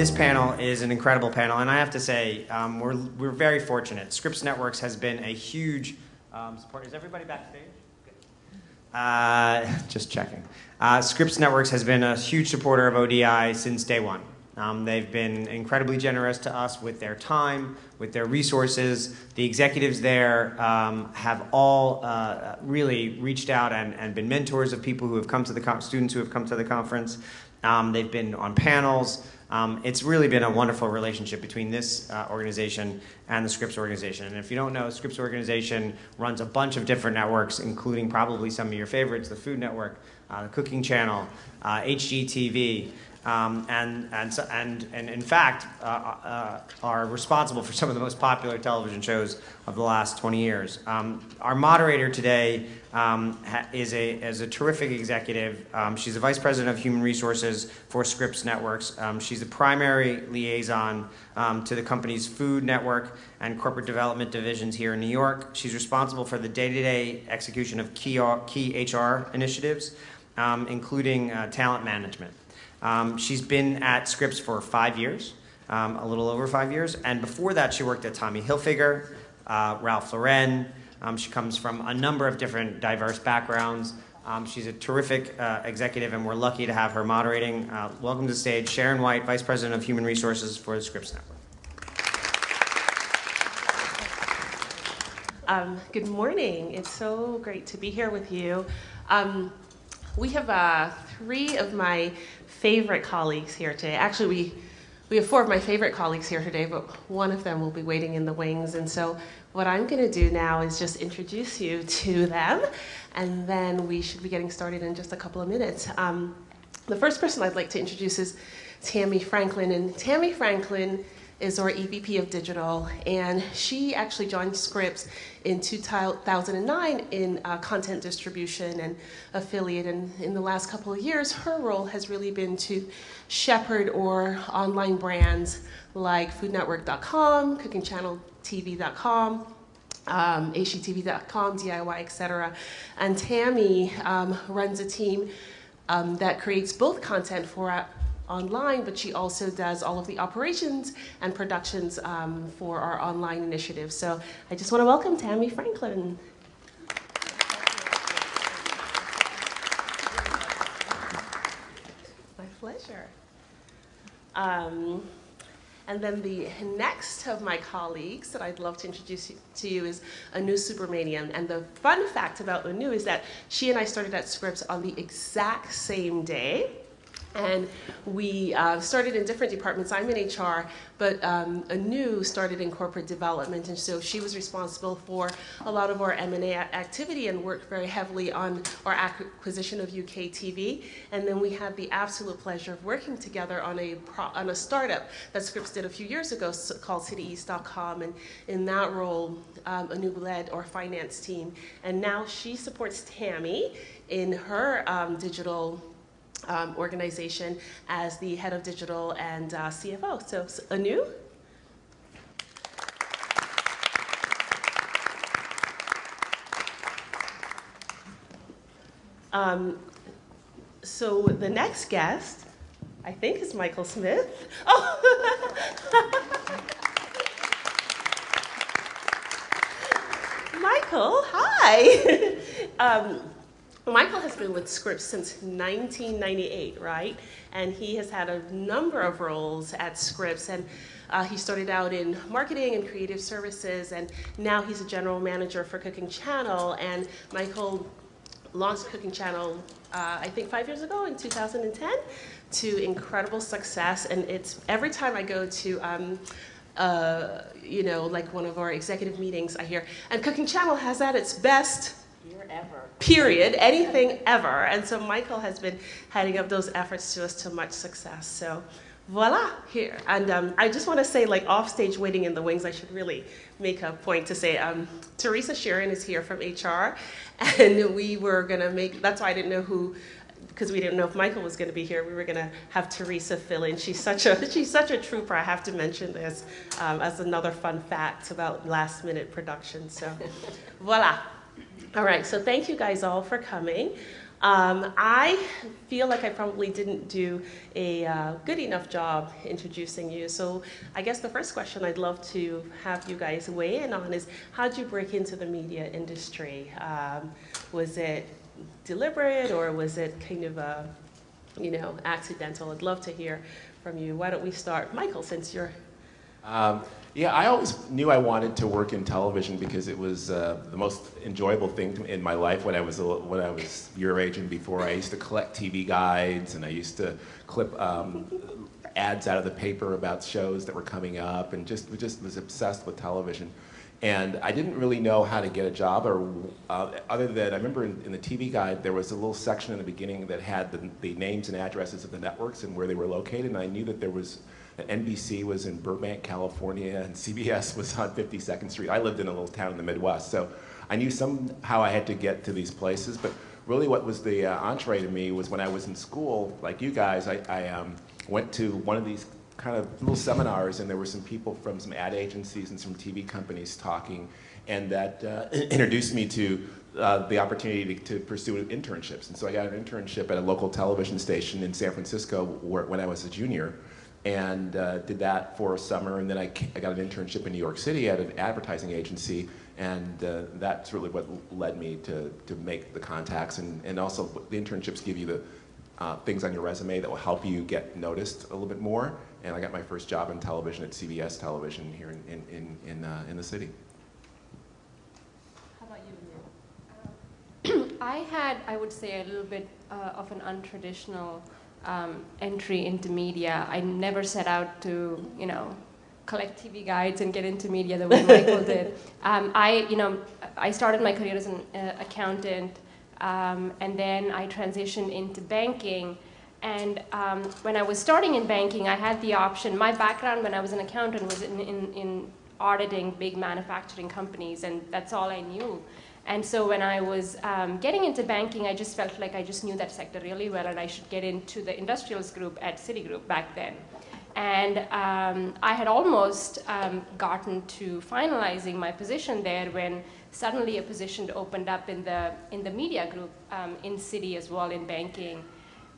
this panel is an incredible panel, and I have to say, we're very fortunate. Scripps Networks has been a huge support. Is everybody backstage? Just checking. Scripps Networks has been a huge supporter of ODI since day one. They've been incredibly generous to us with their time, with their resources. The executives there have all really reached out and been mentors of people who have come to the students who have come to the conference. They've been on panels. It's really been a wonderful relationship between this organization and the Scripps organization. And if you don't know, Scripps organization runs a bunch of different networks, including probably some of your favorites, the Food Network, the Cooking Channel, HGTV, and in fact are responsible for some of the most popular television shows of the last 20 years. Our moderator today is a terrific executive. She's the Vice President of Human Resources for Scripps Networks. She's the primary liaison to the company's Food Network and Corporate Development divisions here in New York. She's responsible for the day-to-day execution of key HR initiatives, including talent management. She's been at Scripps for 5 years, a little over 5 years, and before that she worked at Tommy Hilfiger, Ralph Lauren. She comes from a number of different diverse backgrounds. She's a terrific executive, and we're lucky to have her moderating. Welcome to the stage, Sharon White, Vice President of Human Resources for the Scripps Network. Good morning. It's so great to be here with you. We have 3 of my favorite colleagues here today. Actually, we have 4 of my favorite colleagues here today, but one of them will be waiting in the wings. And so what I'm going to do now is just introduce you to them, and then we should be getting started in just a couple of minutes. The first person I'd like to introduce is Tammy Franklin, and Tammy Franklin is our EVP of Digital, and she actually joined Scripps in 2009 in content distribution and affiliate, and in the last couple of years, her role has really been to shepherd our online brands like foodnetwork.com, cookingchanneltv.com, HGTV.com, DIY, etc. And Tammy runs a team that creates both content for online, but she also does all of the operations and productions for our online initiative. So I just want to welcome Tammy Franklin. My pleasure. And then the next of my colleagues that I'd love to introduce to you is Anu Subramanian. And the fun fact about Anu is that she and I started at Scripps on the exact same day. And we started in different departments. I'm in HR, but Anu started in corporate development, and so she was responsible for a lot of our M&A activity and worked very heavily on our acquisition of UK TV. And then we had the absolute pleasure of working together on a startup that Scripps did a few years ago called CityEast.com, and in that role, Anu led our finance team. And now she supports Tammy in her digital organization as the head of digital and CFO. So Anu? So the next guest, I think, is Michael Smith. Oh. Michael, hi. Michael has been with Scripps since 1998, right? And he has had a number of roles at Scripps, and he started out in marketing and creative services, and now he's a general manager for Cooking Channel. And Michael launched Cooking Channel, I think 5 years ago in 2010, to incredible success. And it's every time I go to like one of our executive meetings, I hear, and Cooking Channel has at its best year ever. Period. Anything ever. And so Michael has been heading up those efforts to us to much success. So voila, here. And I just want to say, like, offstage waiting in the wings, I should really make a point to say Teresa Sheeran is here from HR, and we were going to make, that's why I didn't know who, because we didn't know if Michael was going to be here, we were going to have Teresa fill in. She's such a trooper. I have to mention this as another fun fact about last minute production. So voila. All right, so thank you guys all for coming. I feel like I probably didn't do a good enough job introducing you. So I guess the first question I'd love to have you guys weigh in on is, how'd you break into the media industry? Was it deliberate, or was it kind of accidental? I'd love to hear from you. Why don't we start, Michael, since you're... Yeah, I always knew I wanted to work in television because it was the most enjoyable thing in my life when I was your age and before. I used to collect TV guides, and I used to clip ads out of the paper about shows that were coming up, and just was obsessed with television. And I didn't really know how to get a job, or other than I remember in the TV guide there was a little section in the beginning that had the names and addresses of the networks and where they were located, and I knew that there was NBC was in Burbank, California, and CBS was on 52nd Street. I lived in a little town in the Midwest, so I knew somehow I had to get to these places. But really what was the entree to me was when I was in school, like you guys, I went to one of these kind of little seminars, and there were some people from some ad agencies and some TV companies talking, and that introduced me to the opportunity to pursue internships. And so I got an internship at a local television station in San Francisco when I was a junior, and did that for a summer, and then I got an internship in New York City at an advertising agency, and that's really what led me to make the contacts, and also the internships give you the things on your resume that will help you get noticed a little bit more, and I got my first job in television at CBS Television here in the city. How about you, Neil? I had, I would say, a little bit of an untraditional entry into media. I never set out to, collect TV guides and get into media the way Michael did. I started my career as an accountant, and then I transitioned into banking. And when I was starting in banking, I had the option. My background when I was an accountant was in auditing big manufacturing companies, and that's all I knew. And so when I was getting into banking, I just felt like I just knew that sector really well, and I should get into the industrials group at Citigroup back then. And I had almost gotten to finalizing my position there when suddenly a position opened up in the media group in Citi as well, in banking.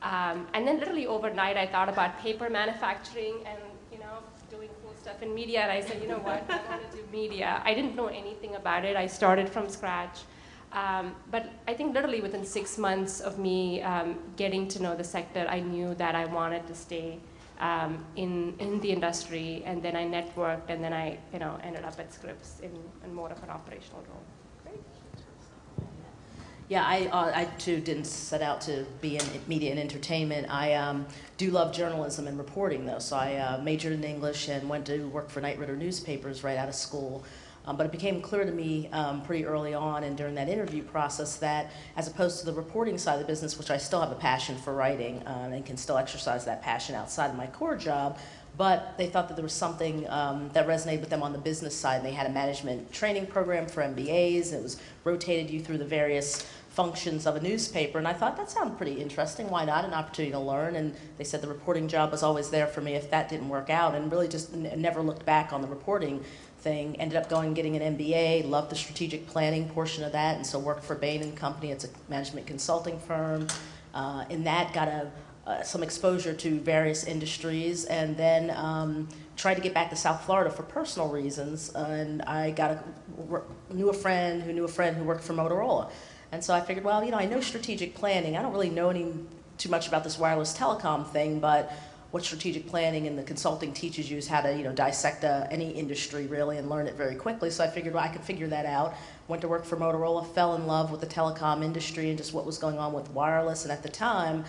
And then literally overnight, I thought about paper manufacturing and doing cool stuff in media, and I said, you know what, I want to do media. I didn't know anything about it. I started from scratch. But I think literally within 6 months of me getting to know the sector, I knew that I wanted to stay in the industry, and then I networked, and then I ended up at Scripps in more of an operational role. Yeah, I too didn't set out to be in media and entertainment. I do love journalism and reporting, though, so I majored in English and went to work for Knight Ridder newspapers right out of school. But it became clear to me pretty early on and during that interview process that as opposed to the reporting side of the business, which I still have a passion for writing and can still exercise that passion outside of my core job, but they thought that there was something that resonated with them on the business side, and they had a management training program for MBAs. It was rotated you through the various functions of a newspaper, and I thought that sounded pretty interesting. Why not? An opportunity to learn. And they said the reporting job was always there for me if that didn't work out, and really just never looked back on the reporting thing. Ended up going and getting an MBA, loved the strategic planning portion of that, and so worked for Bain & Company. It's a management consulting firm. In that, got some exposure to various industries, and then tried to get back to South Florida for personal reasons, and I knew a friend who worked for Motorola. And so I figured, well, I know strategic planning. I don't really know too much about this wireless telecom thing, but what strategic planning and the consulting teaches you is how to, dissect any industry really and learn it very quickly. So I figured, well, I could figure that out. Went to work for Motorola, fell in love with the telecom industry and just what was going on with wireless. And at the time,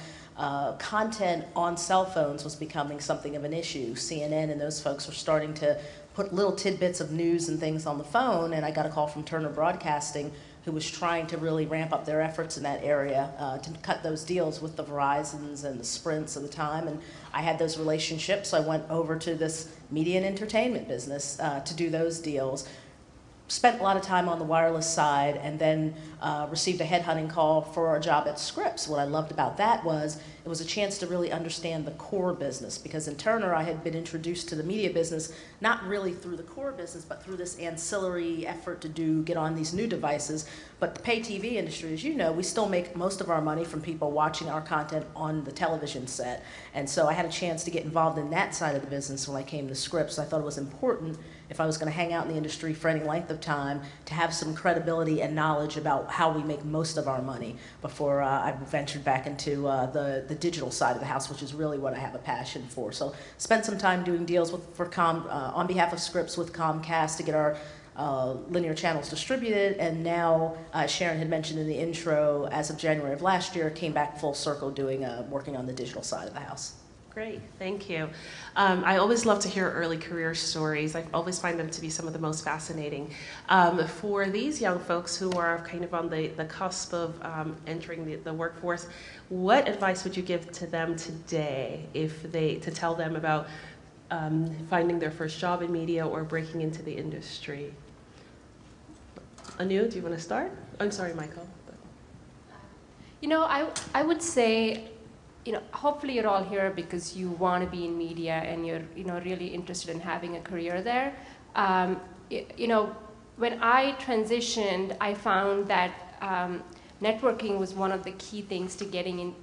content on cell phones was becoming something of an issue. CNN and those folks were starting to put little tidbits of news and things on the phone, and I got a call from Turner Broadcasting, who was trying to really ramp up their efforts in that area to cut those deals with the Verizons and the Sprints of the time. And I had those relationships, so I went over to this media and entertainment business to do those deals. spent a lot of time on the wireless side, and then received a headhunting call for a job at Scripps. What I loved about that was it was a chance to really understand the core business, because in Turner I had been introduced to the media business not really through the core business, but through this ancillary effort to get on these new devices. But the pay TV industry, as you know, we still make most of our money from people watching our content on the television set. And so I had a chance to get involved in that side of the business when I came to Scripps. I thought it was important, if I was going to hang out in the industry for any length of time, to have some credibility and knowledge about how we make most of our money before I ventured back into the digital side of the house, which is really what I have a passion for. So spent some time doing deals on behalf of Scripps with Comcast to get our linear channels distributed, and now, Sharon had mentioned in the intro, as of January of last year, came back full circle working on the digital side of the house. Great, thank you. I always love to hear early career stories. I always find them to be some of the most fascinating. For these young folks who are kind of on the cusp of entering the workforce, what advice would you give to them today to tell them about finding their first job in media or breaking into the industry? Anu, do you want to start? I'm sorry, Michael. You know, I would say, you know, hopefully you're all here because you want to be in media and you're, you know, really interested in having a career there. You know, when I transitioned, I found that networking was one of the key things to getting in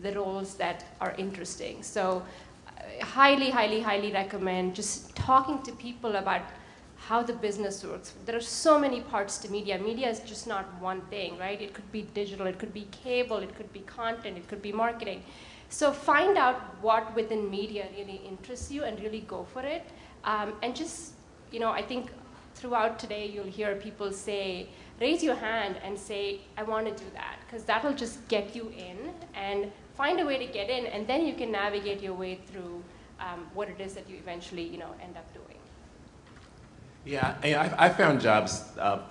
the roles that are interesting. So highly, highly, highly recommend just talking to people about how the business works. There are so many parts to media. Media is just not one thing, right? It could be digital, it could be cable, it could be content, it could be marketing. So find out what within media really interests you and really go for it. And just, you know, I think throughout today you'll hear people say, raise your hand and say, I want to do that, because that'll just get you in and find a way to get in, and then you can navigate your way through what it is that you eventually, you know, end up doing. Yeah, I found jobs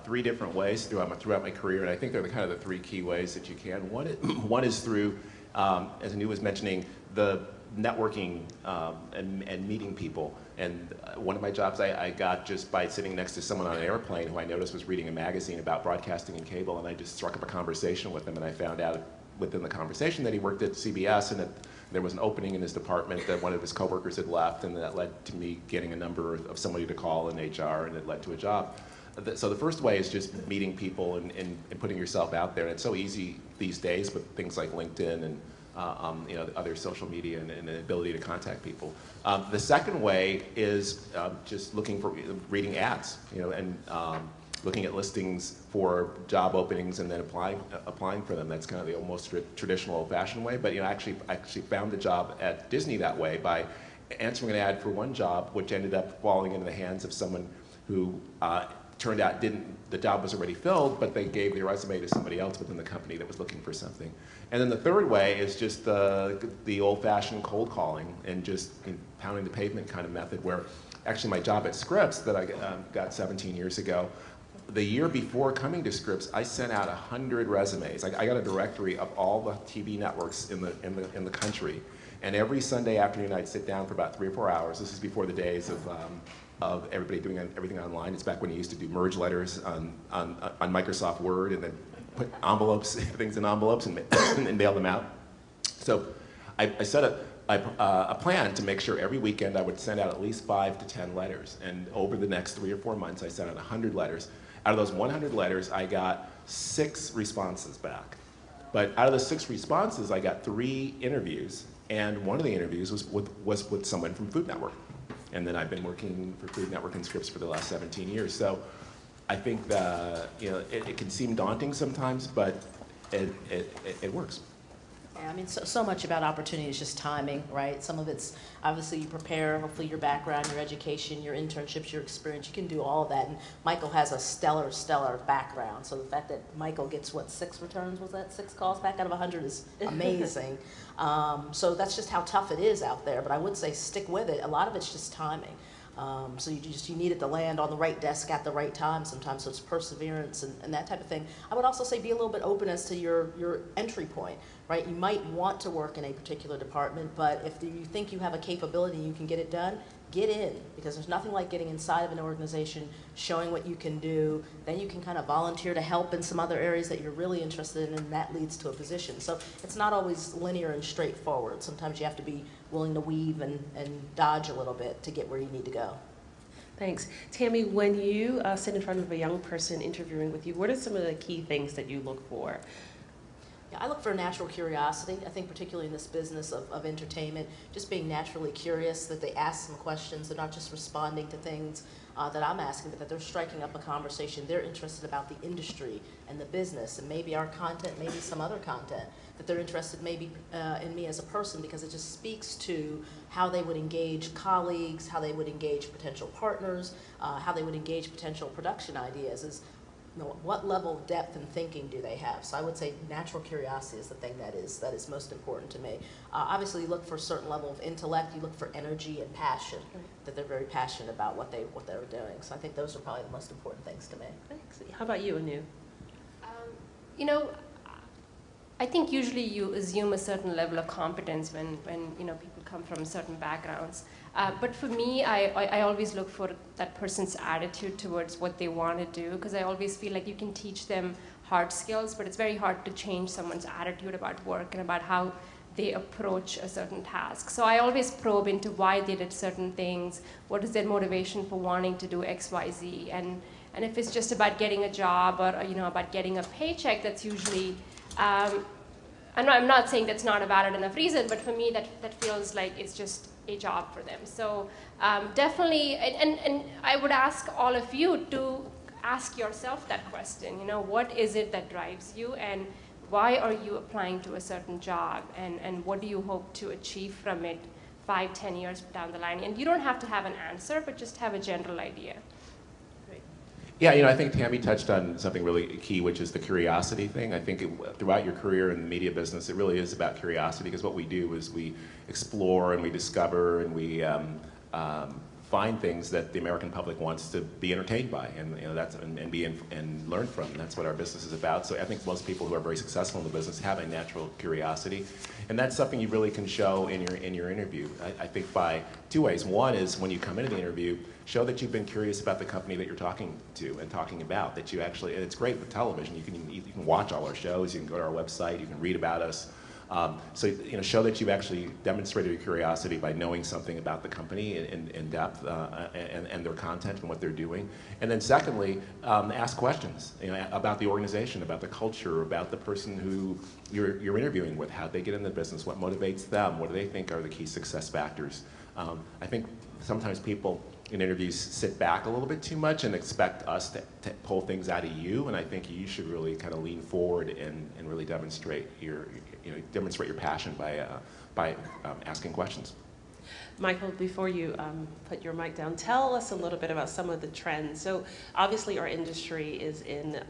3 different ways throughout my career, and I think they're the kind of the 3 key ways that you can. One is through, as Anu was mentioning, the networking and meeting people. And one of my jobs I got just by sitting next to someone on an airplane who I noticed was reading a magazine about broadcasting and cable, and I just struck up a conversation with him, and I found out within the conversation that he worked at CBS and that there was an opening in his department that one of his coworkers had left, and that led to me getting a number of somebody to call in HR, and it led to a job. So the first way is just meeting people and putting yourself out there. And it's so easy these days with things like LinkedIn and you know, other social media and the ability to contact people. The second way is just reading ads, you know, and looking at listings for job openings and then applying for them. That's kind of the almost traditional old-fashioned way. But you know, I actually found the job at Disney that way by answering an ad for one job, which ended up falling into the hands of someone who turned out the job was already filled, but they gave their resume to somebody else within the company that was looking for something. And then the third way is just the old-fashioned cold calling and just pounding the pavement kind of method, where actually my job at Scripps that I got 17 years ago, the year before coming to Scripps, I sent out 100 resumes. I got a directory of all the TV networks in the country, and every Sunday afternoon I'd sit down for about 3 or 4 hours. This is before the days of everybody doing everything online. It's back when you used to do merge letters on Microsoft Word and then put things in envelopes and mail them out. So I set a plan to make sure every weekend I would send out at least 5 to 10 letters, and over the next 3 or 4 months I sent out 100 letters. Out of those 100 letters, I got 6 responses back. But out of the 6 responses, I got 3 interviews, and one of the interviews was with someone from Food Network. And then I've been working for Food Network and Scripps for the last 17 years. So I think that, you know, it can seem daunting sometimes, but it works. Yeah, I mean, so much about opportunity is just timing, right? Some of it's, obviously you prepare, hopefully your background, your education, your internships, your experience, you can do all of that. And Michael has a stellar background. So the fact that Michael gets, 6 returns, was that 6 calls back out of 100 is amazing. So that's just how tough it is out there. But I would say stick with it. A lot of it's just timing. So you need it to land on the right desk at the right time sometimes, so it's perseverance and that type of thing. I would also say be a little bit open as to your entry point, right? You might want to work in a particular department, but if you think you have a capability and you can get it done, get in, because there's nothing like getting inside of an organization, showing what you can do. Then you can kind of volunteer to help in some other areas that you're really interested in, and that leads to a position. So it's not always linear and straightforward. Sometimes you have to be willing to weave and dodge a little bit to get where you need to go. Thanks. Tammy, when you sit in front of a young person interviewing with you, what are some of the key things that you look for? Yeah, I look for natural curiosity. I think particularly in this business of entertainment, just being naturally curious, that they ask some questions. They're not just responding to things that I'm asking, but that they're striking up a conversation. They're interested about the industry and the business, and maybe our content, maybe some other content. That they're interested maybe in me as a person, because it just speaks to how they would engage colleagues, how they would engage potential partners, how they would engage potential production ideas. What level of depth and thinking do they have? So I would say natural curiosity is the thing that is most important to me. Obviously, you look for a certain level of intellect. You look for energy and passion, that they're very passionate about what they're doing. So I think those are probably the most important things to me. Thanks. How about you, Anu? You know, I think usually you assume a certain level of competence when people come from certain backgrounds. But for me, I always look for that person's attitude towards what they want to do, because I always feel like you can teach them hard skills, but it's very hard to change someone's attitude about work and about how they approach a certain task. So I always probe into why they did certain things, what is their motivation for wanting to do X, Y, Z, and if it's just about getting a job or about getting a paycheck, that's usually I'm not saying that's not a valid enough reason, but for me that feels like it's just a job for them. So definitely, and I would ask all of you to ask yourself that question. What is it that drives you, and why are you applying to a certain job, and what do you hope to achieve from it 5, 10 years down the line? And you don't have to have an answer, but just have a general idea. Yeah, I think Tammy touched on something really key, which is the curiosity thing. I think throughout your career in the media business, it really is about curiosity, because what we do is we explore and we discover and we find things that the American public wants to be entertained by, and and learn from. And that's what our business is about. So I think most people who are very successful in the business have a natural curiosity, and that's something you really can show in your interview. I think by 2 ways. One is when you come into the interview, show that you've been curious about the company that you're talking to and talking about. That you actually, and it's great with television. You can watch all our shows. You can go to our website. You can read about us. So show that you've actually demonstrated your curiosity by knowing something about the company in depth and their content and what they're doing. And then secondly, ask questions about the organization, about the culture, about the person who you're interviewing with, how they get in the business, what motivates them, what do they think are the key success factors. I think sometimes people in interviews sit back a little bit too much and expect us to pull things out of you, and I think you should really kind of lean forward and really demonstrate your passion by asking questions. Michael, before you put your mic down, tell us a little bit about some of the trends. So obviously our industry is in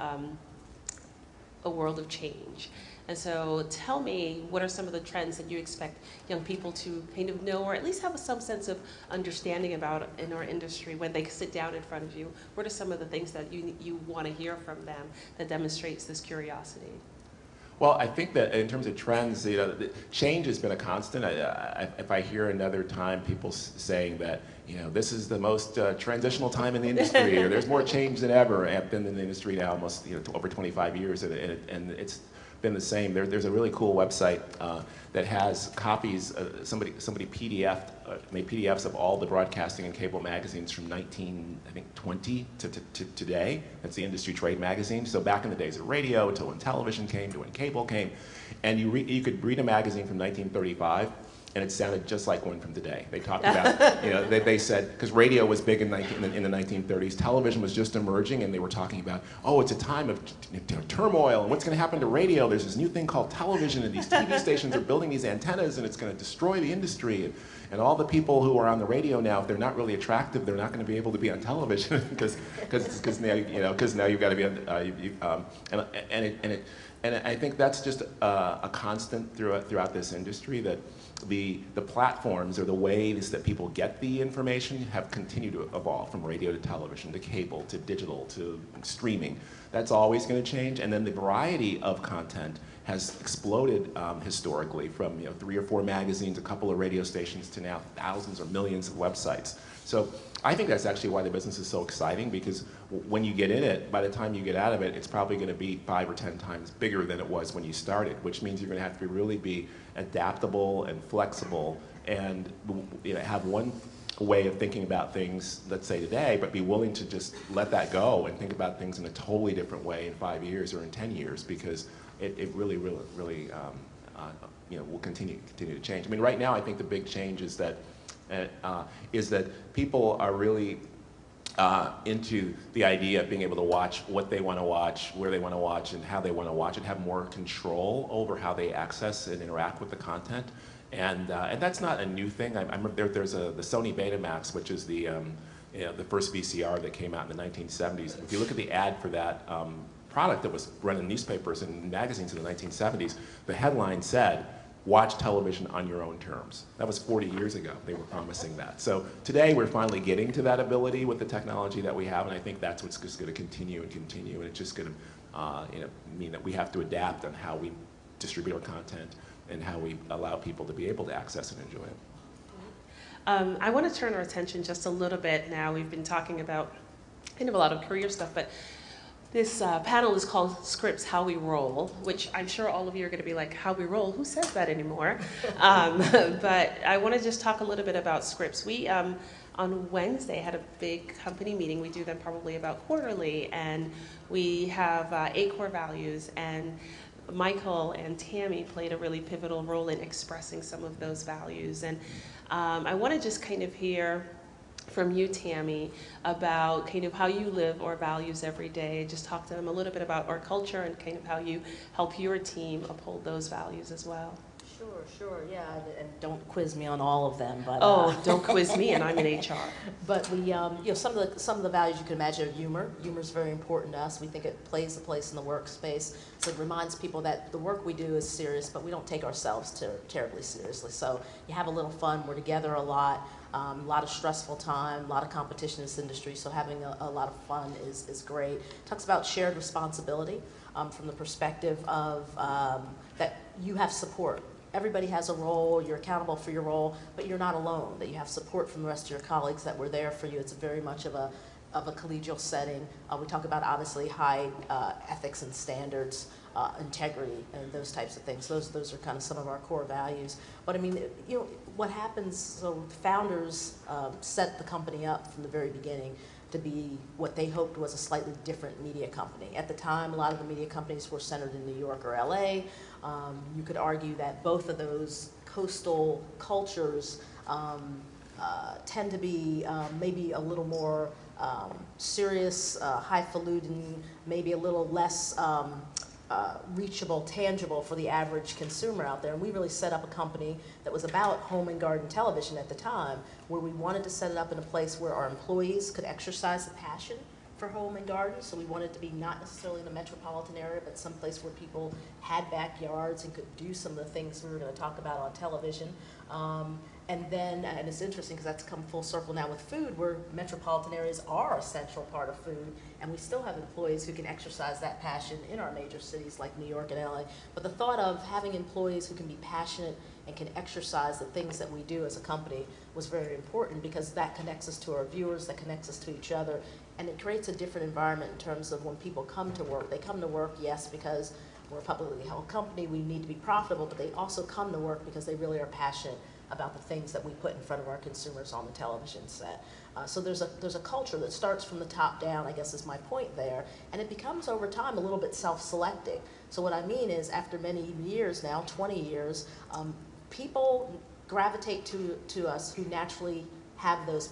a world of change. And so tell me, what are some of the trends that you expect young people to kind of know, or at least have some sense of understanding about in our industry when they sit down in front of you? What are some of the things that you want to hear from them that demonstrates this curiosity? Well, I think that in terms of trends, change has been a constant. If I hear another time people saying that, this is the most transitional time in the industry, or there's more change than ever. I've been in the industry now almost over 25 years, and it's been the same. There's a really cool website that has copies. Somebody made PDFs of all the broadcasting and cable magazines from 1920 to today. That's the industry trade magazine. So back in the days of radio, until when television came, to when cable came, and you could read a magazine from 1935. And it sounded just like one from today. They talked about, they said, because radio was big in the 1930s, television was just emerging, and they were talking about, it's a time of turmoil, and what's going to happen to radio? There's this new thing called television, and these TV stations are building these antennas, and it's going to destroy the industry. And all the people who are on the radio now, if they're not really attractive, they're not going to be able to be on television because now you've got to be on. And I think that's just a constant throughout this industry, that the platforms or the ways that people get the information have continued to evolve, from radio to television to cable to digital to streaming. That's always going to change, and then the variety of content has exploded historically, from 3 or 4 magazines, a couple of radio stations, to now thousands or millions of websites. So I think that's actually why the business is so exciting, because when you get in it, by the time you get out of it, it's probably going to be 5 or 10 times bigger than it was when you started, which means you're going to have to really be adaptable and flexible and have one way of thinking about things, let's say today, but be willing to just let that go and think about things in a totally different way in 5 years or in 10 years, because it really will continue to change. I mean, right now I think the big change is that people are really into the idea of being able to watch what they want to watch, where they want to watch, and how they want to watch it, have more control over how they access and interact with the content. And that's not a new thing. I remember there's the Sony Betamax, which is the first VCR that came out in the 1970s. If you look at the ad for that product that was run in newspapers and magazines in the 1970s, the headline said, "Watch television on your own terms." That was 40 years ago. They were promising that. So today we're finally getting to that ability with the technology that we have, and I think that's what's just going to continue and continue, and it's just going to mean that we have to adapt on how we distribute our content and how we allow people to be able to access and enjoy it. I want to turn our attention just a little bit now. We've been talking about kind of a lot of career stuff, but this panel is called Scripps, How We Roll, which I'm sure all of you are going to be like, how we roll? Who says that anymore? But I want to just talk a little bit about Scripps. We, on Wednesday, had a big company meeting. We do them probably about quarterly, and we have 8 core values, and Michael and Tammy played a really pivotal role in expressing some of those values. And I want to just kind of hear from you, Tammy, about kind of how you live our values every day. Just talk to them a little bit about our culture and kind of how you help your team uphold those values as well. Sure, yeah, and don't quiz me on all of them. But don't quiz me, and I'm in HR. But we, some of the values you can imagine are humor. Humor is very important to us. We think it plays a place in the workspace. So it reminds people that the work we do is serious, but we don't take ourselves terribly seriously. So you have a little fun. We're together a lot. A lot of stressful time, a lot of competition in this industry, so having a lot of fun is great. Talks about shared responsibility from the perspective of that you have support. Everybody has a role, you're accountable for your role, but you're not alone, that you have support from the rest of your colleagues that were there for you. It's very much of a collegial setting. We talk about obviously high ethics and standards, integrity, and those types of things. Those are kind of some of our core values. But I mean, what happens, so founders set the company up from the very beginning to be what they hoped was a slightly different media company. At the time, a lot of the media companies were centered in New York or LA. You could argue that both of those coastal cultures tend to be maybe a little more serious, highfalutin, maybe a little less reachable, tangible for the average consumer out there. And we really set up a company that was about home and garden television at the time, where we wanted to set it up in a place where our employees could exercise the passion for home and garden. So we wanted to be not necessarily in a metropolitan area, but someplace where people had backyards and could do some of the things we were going to talk about on television. And then, and it's interesting because that's come full circle now with food, where metropolitan areas are a central part of food, and we still have employees who can exercise that passion in our major cities like New York and LA. But the thought of having employees who can be passionate and can exercise the things that we do as a company was very important, because that connects us to our viewers, that connects us to each other, and it creates a different environment in terms of when people come to work. They come to work, yes, because we're a publicly held company, we need to be profitable, but they also come to work because they really are passionate about the things that we put in front of our consumers on the television set. So there's a culture that starts from the top down, I guess is my point there, and it becomes over time a little bit self-selecting. So what I mean is, after many years now, 20 years, people gravitate to us who naturally have those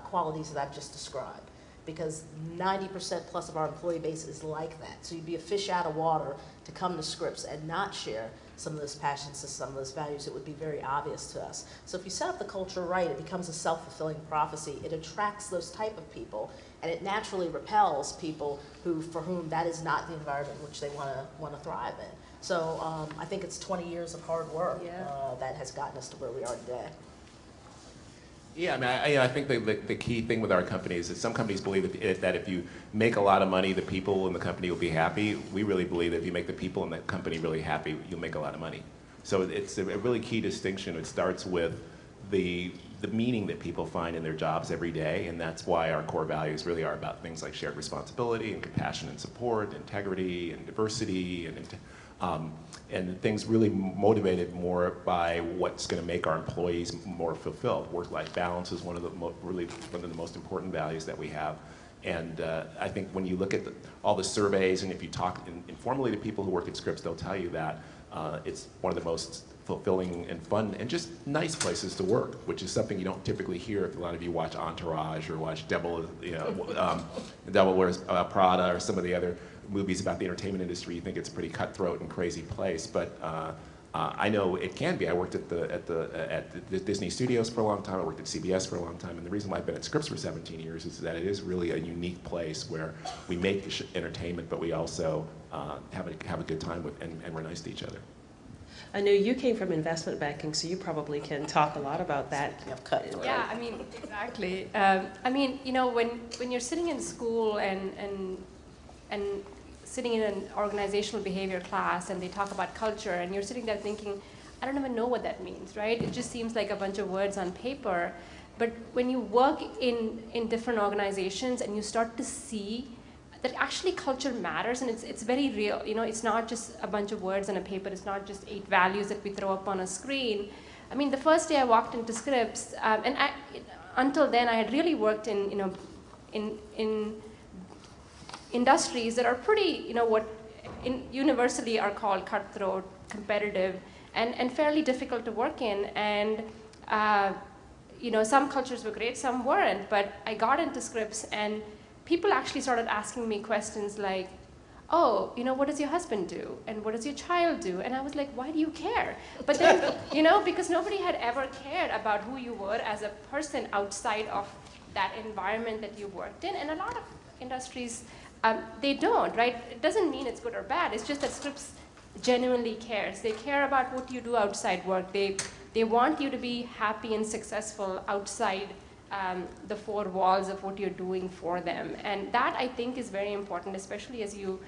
qualities that I've just described, because 90% plus of our employee base is like that. So you'd be a fish out of water to come to Scripps and not share some of those passions and some of those values. It would be very obvious to us. So if you set up the culture right, it becomes a self-fulfilling prophecy. It attracts those type of people, and it naturally repels people for whom that is not the environment in which they want to thrive in. So I think it's 20 years of hard work that has gotten us to where we are today. Yeah, I mean, I think the key thing with our company is that some companies believe that if you make a lot of money, the people in the company will be happy. We really believe that if you make the people in the company really happy, you'll make a lot of money. So it's a really key distinction. It starts with the the meaning that people find in their jobs every day, and that's why our core values really are about things like shared responsibility and compassion and support, integrity and diversity, and things really motivated more by what's going to make our employees more fulfilled. Work-life balance is one of the most important values that we have. And I think when you look at all the surveys, and if you talk informally to people who work at Scripps, they'll tell you that it's one of the most fulfilling and fun and just nice places to work, which is something you don't typically hear if a lot of you watch Entourage or watch Devil Wears Prada or some of the other movies about the entertainment industry. You think it's a pretty cutthroat and crazy place, but I know it can be. I worked at the Disney Studios for a long time. I worked at CBS for a long time, and the reason why I've been at Scripps for 17 years is that it is really a unique place where we make entertainment, but we also have a good time with, and we're nice to each other. I know you came from investment banking, so you probably can talk a lot about that. Yeah, I mean, exactly. I mean, you know, when you're sitting in school and sitting in an organizational behavior class and they talk about culture and you're sitting there thinking, I don't even know what that means, right? It just seems like a bunch of words on paper. But when you work in different organizations and you start to see that actually culture matters and it's very real, you know, it's not just a bunch of words on a paper, it's not just 8 values that we throw up on a screen. I mean, the first day I walked into Scripps, until then I had really worked in, you know, in industries that are pretty, you know, what universally are called cutthroat, competitive, and fairly difficult to work in. And, you know, some cultures were great, some weren't, but I got into Scripps and people actually started asking me questions like, oh, you know, what does your husband do? And what does your child do? And I was like, why do you care? But then, you know, because nobody had ever cared about who you were as a person outside of that environment that you worked in. And a lot of industries, they don't, right? It doesn't mean it's good or bad. It's just that Scripps genuinely cares. They care about what you do outside work. They want you to be happy and successful outside the 4 walls of what you're doing for them. And that, I think, is very important, especially as you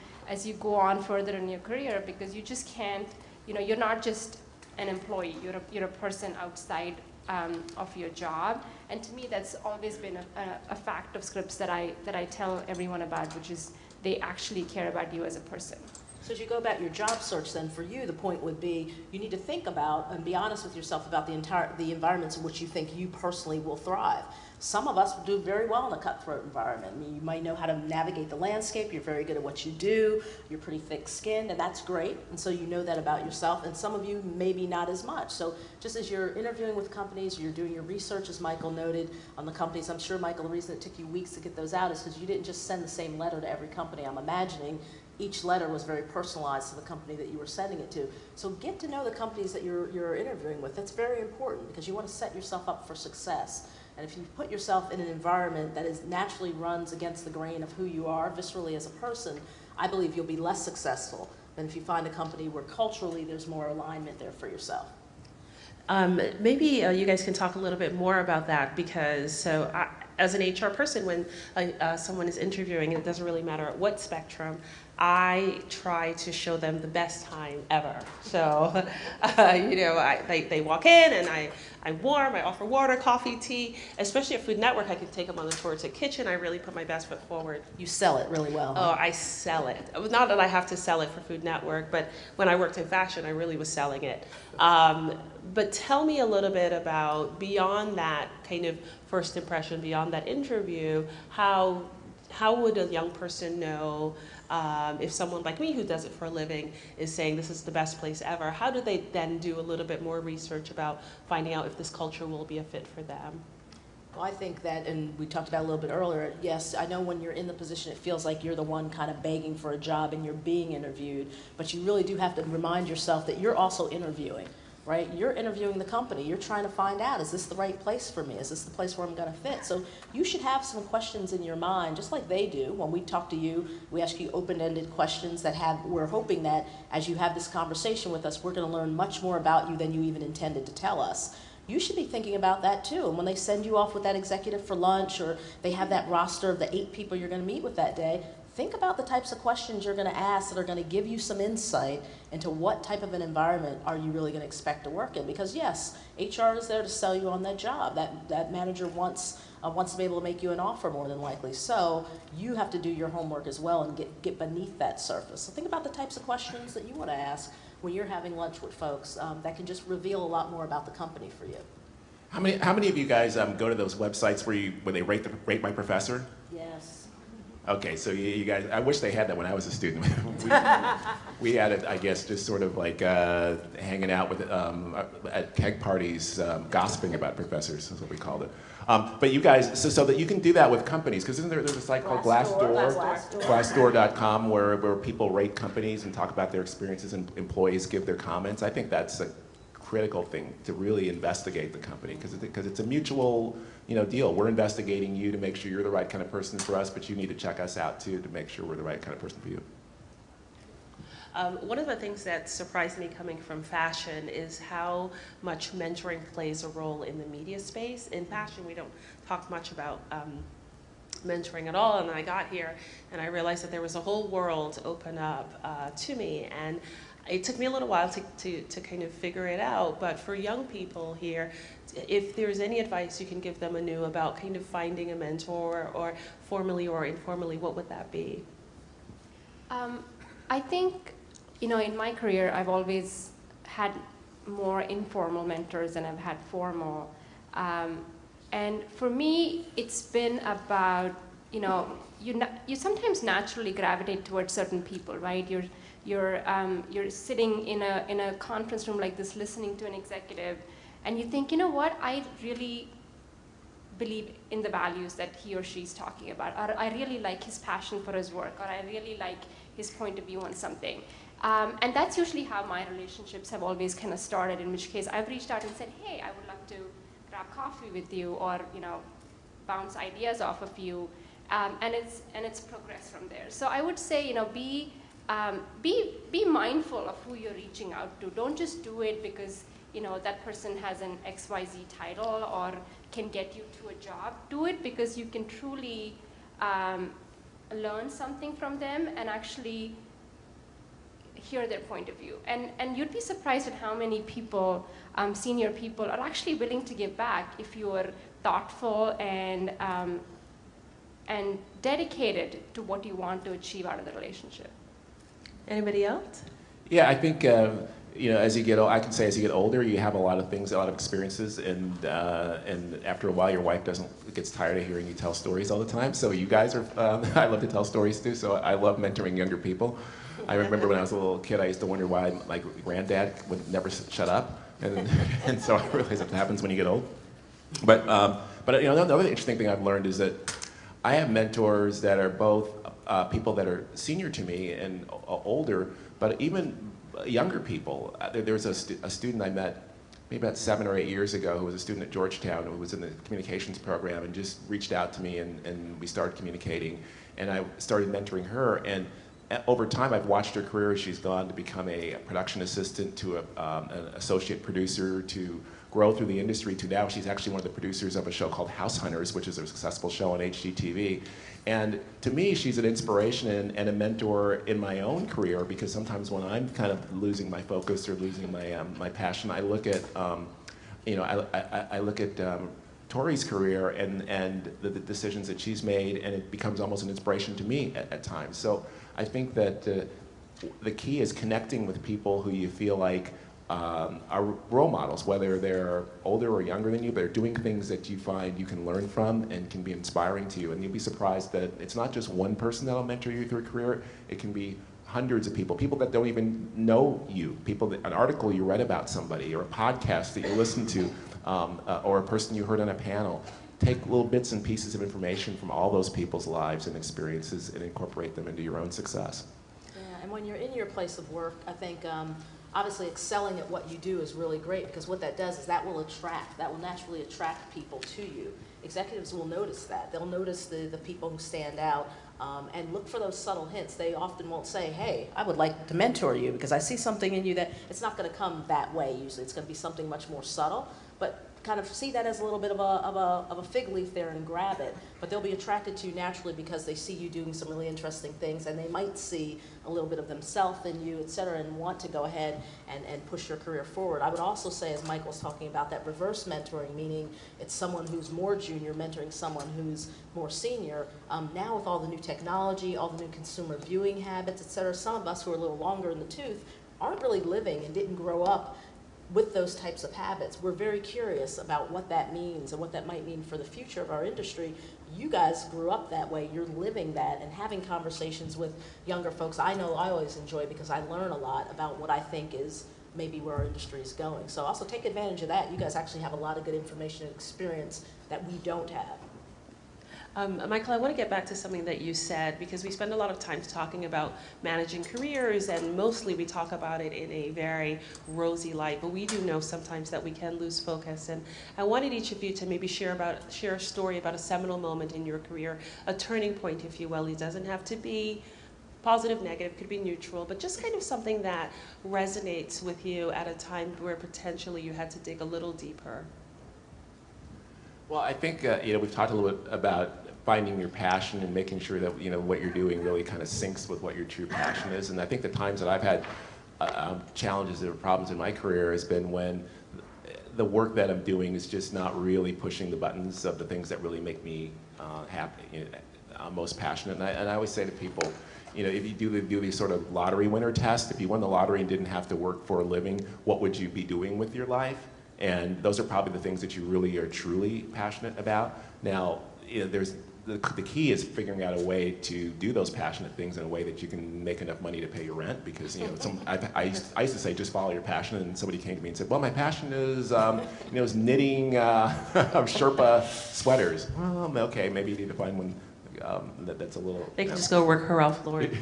go on further in your career, because you just can't, you know, you're not just an employee, you're a person outside of your job. And to me, that's always been a fact of Scripps that I tell everyone about, which is they actually care about you as a person. So as you go about your job search, then for you, the point would be you need to think about and be honest with yourself about the environments in which you think you personally will thrive. Some of us do very well in a cutthroat environment. I mean, you might know how to navigate the landscape. You're very good at what you do. You're pretty thick-skinned, and that's great. And so you know that about yourself. And some of you maybe not as much. So just as you're interviewing with companies, you're doing your research, as Michael noted, on the companies. I'm sure, Michael, the reason it took you weeks to get those out is because you didn't just send the same letter to every company. I'm imagining each letter was very personalized to the company that you were sending it to. So get to know the companies that you're interviewing with. That's very important because you want to set yourself up for success. And if you put yourself in an environment that naturally runs against the grain of who you are viscerally as a person, I believe you'll be less successful than if you find a company where culturally there's more alignment there for yourself. Maybe you guys can talk a little bit more about that, because as an HR person, when someone is interviewing, and it doesn't really matter at what spectrum, I try to show them the best time ever. So, you know, they walk in and I'm warm, I offer water, coffee, tea. Especially at Food Network, I can take them on the tour to the kitchen. I really put my best foot forward. You sell it really well. Oh, I sell it. Not that I have to sell it for Food Network, but when I worked in fashion, I really was selling it. But tell me a little bit about, beyond that kind of first impression, beyond that interview, how would a young person know if someone like me who does it for a living is saying this is the best place ever? How do they then do a little bit more research about finding out if this culture will be a fit for them? Well, I think that, and we talked about it a little bit earlier, yes, I know when you're in the position, it feels like you're the one kind of begging for a job and you're being interviewed, but you really do have to remind yourself that you're also interviewing. Right? You're interviewing the company. You're trying to find out, is this the right place for me? Is this the place where I'm going to fit? So you should have some questions in your mind, just like they do. When we talk to you, we ask you open-ended questions we're hoping that as you have this conversation with us, we're going to learn much more about you than you even intended to tell us. you should be thinking about that too. And when they send you off with that executive for lunch, or they have that roster of the 8 people you're going to meet with that day, think about the types of questions you're going to ask that are going to give you some insight into what type of an environment are you really going to expect to work in. Because yes, HR is there to sell you on that job. That manager wants to be able to make you an offer more than likely. So you have to do your homework as well and get beneath that surface. So think about the types of questions that you want to ask when you're having lunch with folks that can just reveal a lot more about the company for you. How many of you guys go to those websites where they rate my professor? Yes. Okay, so you guys, I wish they had that when I was a student. we had it, I guess, just sort of like hanging out with at keg parties, gossiping about professors is what we called it. But you guys, so that you can do that with companies, because isn't there's a site called Glassdoor.com where people rate companies and talk about their experiences, and employees give their comments. I think that's a critical thing to really investigate the company, because it's a mutual deal. We're investigating you to make sure you're the right kind of person for us, but you need to check us out too to make sure we're the right kind of person for you. One of the things that surprised me coming from fashion is how much mentoring plays a role in the media space. In fashion, we don't talk much about mentoring at all, and I got here and I realized that there was a whole world open up to me, and it took me a little while to kind of figure it out. But for young people here, if there's any advice you can give them anew about kind of finding a mentor, or formally or informally, what would that be? I think, in my career, I've always had more informal mentors than I've had formal. And for me, it's been about, you sometimes naturally gravitate towards certain people, right? You're sitting in a conference room like this, listening to an executive, and you think, you know what, I really believe in the values that he or she's talking about, or I really like his passion for his work, or I really like his point of view on something. And that's usually how my relationships have always kind of started, in which case I've reached out and said, hey, I would love to grab coffee with you, or bounce ideas off of you, and it's progressed from there. So I would say, be mindful of who you're reaching out to. Don't just do it because that person has an XYZ title or can get you to a job. Do it because you can truly learn something from them and actually hear their point of view. And you'd be surprised at how many people, senior people, are actually willing to give back if you are thoughtful and dedicated to what you want to achieve out of the relationship. Anybody else? Yeah, I think as you get, I can say as you get older, you have a lot of things, a lot of experiences, and after a while, your wife gets tired of hearing you tell stories all the time. So you guys are, I love to tell stories too. So I love mentoring younger people. I remember when I was a little kid, I used to wonder why my granddad would never shut up, and so I realized that happens when you get old. But another interesting thing I've learned is that I have mentors that are both people that are senior to me and older, but even younger people. There was a student I met maybe about 7 or 8 years ago who was a student at Georgetown who was in the communications program and just reached out to me, and we started communicating, and I started mentoring her. And over time, I've watched her career. She's gone to become a production assistant, to an associate producer, to grow through the industry, to now she's actually one of the producers of a show called House Hunters, which is a successful show on HGTV. And to me, she's an inspiration and a mentor in my own career, because sometimes when I'm kind of losing my focus or losing my passion, I look at I look at Tori's career and the decisions that she's made, and it becomes almost an inspiration to me at times. So I think that the key is connecting with people who you feel like are role models, whether they're older or younger than you, but they're doing things that you find you can learn from and can be inspiring to you. And you'll be surprised that it's not just one person that'll mentor you through a career. It can be hundreds of people that don't even know you, an article you read about somebody, or a podcast that you listened to, or a person you heard on a panel. Take little bits and pieces of information from all those people's lives and experiences and incorporate them into your own success. Yeah, and when you're in your place of work, I think obviously excelling at what you do is really great, because what that does is that will naturally attract people to you. Executives will notice that. They'll notice the people who stand out, and look for those subtle hints. They often won't say, hey, I would like to mentor you because I see something in you that it's not going to come that way usually. It's going to be something much more subtle, but kind of see that as a little bit of a fig leaf there and grab it. But they'll be attracted to you naturally because they see you doing some really interesting things, and they might see a little bit of themselves in you, et cetera, and want to go ahead and push your career forward. I would also say, as Mike was talking about, that reverse mentoring, meaning it's someone who's more junior mentoring someone who's more senior. Now with all the new technology, all the new consumer viewing habits, et cetera, some of us who are a little longer in the tooth aren't really living and didn't grow up with those types of habits. We're very curious about what that means and what that might mean for the future of our industry. You guys grew up that way. You're living that and having conversations with younger folks. I know I always enjoy because I learn a lot about what I think is maybe where our industry is going. So also take advantage of that. You guys actually have a lot of good information and experience that we don't have. Michael, I want to get back to something that you said, because we spend a lot of time talking about managing careers, and mostly we talk about it in a very rosy light, but we do know sometimes that we can lose focus. And I wanted each of you to maybe share a story about a seminal moment in your career, a turning point, if you will. It doesn't have to be positive, negative, could be neutral, but just kind of something that resonates with you at a time where potentially you had to dig a little deeper. Well, I think we've talked a little bit about finding your passion and making sure that what you're doing really kind of syncs with what your true passion is. And I think the times that I've had challenges or problems in my career has been when the work that I'm doing is just not really pushing the buttons of the things that really make me happy, most passionate. And I always say to people, if you do these sort of lottery winner test, if you won the lottery and didn't have to work for a living, what would you be doing with your life? And those are probably the things that you really are truly passionate about. Now, the key is figuring out a way to do those passionate things in a way that you can make enough money to pay your rent. Because I used to say just follow your passion, and somebody came to me and said, "Well, my passion is is knitting Sherpa sweaters." Well, okay, maybe you need to find one that's a little. They can just go work her Ralph Lauren.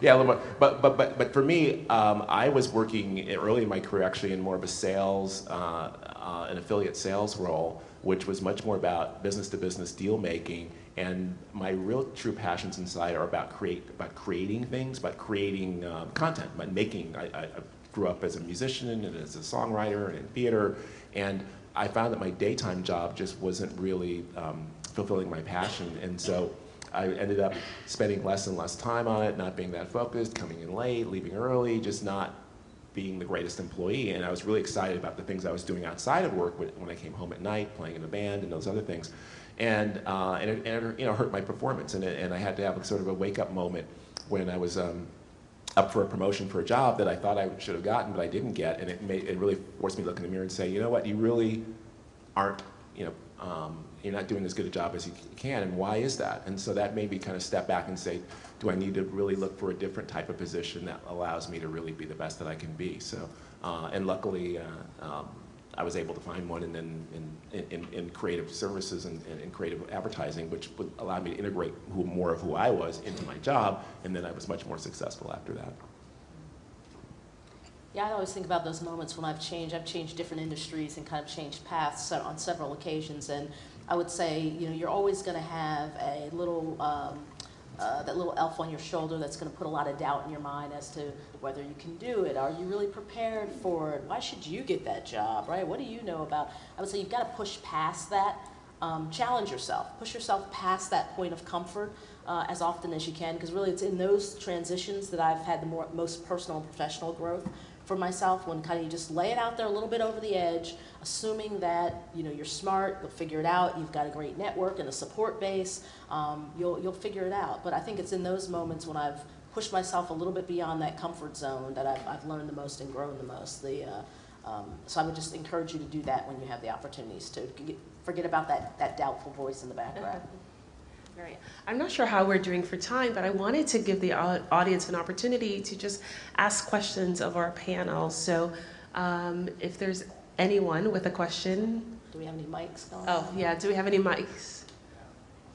Yeah, a little more. But for me, I was working early in my career actually in more of a sales, an affiliate sales role, which was much more about business-to-business deal making. And my real true passions inside are about creating things, about creating content, about making. I grew up as a musician and as a songwriter and in theater, and I found that my daytime job just wasn't really fulfilling my passion, and so I ended up spending less and less time on it, not being that focused, coming in late, leaving early, just not being the greatest employee. And I was really excited about the things I was doing outside of work when I came home at night, playing in a band and those other things. And it hurt my performance. And I had to have sort of a wake-up moment when I was up for a promotion for a job that I thought I should have gotten, but I didn't get. And it really forced me to look in the mirror and say, you know what, you really aren't, you're not doing as good a job as you can, and why is that? And so that made me kind of step back and say, do I need to really look for a different type of position that allows me to really be the best that I can be? So, and luckily, I was able to find one in creative services and in creative advertising, which would allow me to integrate more of who I was into my job, and then I was much more successful after that. Yeah, I always think about those moments when I've changed different industries and kind of changed paths on several occasions, and I would say, you're always going to have a little, that little elf on your shoulder that's going to put a lot of doubt in your mind as to whether you can do it. Are you really prepared for it? Why should you get that job, right? What do you know about? I would say you've got to push past that, challenge yourself, push yourself past that point of comfort as often as you can, because really it's in those transitions that I've had the most personal and professional growth for myself, when kind of you just lay it out there a little bit over the edge, assuming that you're smart, you'll figure it out, you've got a great network and a support base, you'll figure it out. But I think it's in those moments when I've pushed myself a little bit beyond that comfort zone that I've learned the most and grown the most. So I would just encourage you to do that when you have the opportunities to forget about that doubtful voice in the background. Right. I'm not sure how we're doing for time, but I wanted to give the audience an opportunity to just ask questions of our panel. So if there's anyone with a question. Do we have any mics going? Oh, yeah. Do we have any mics?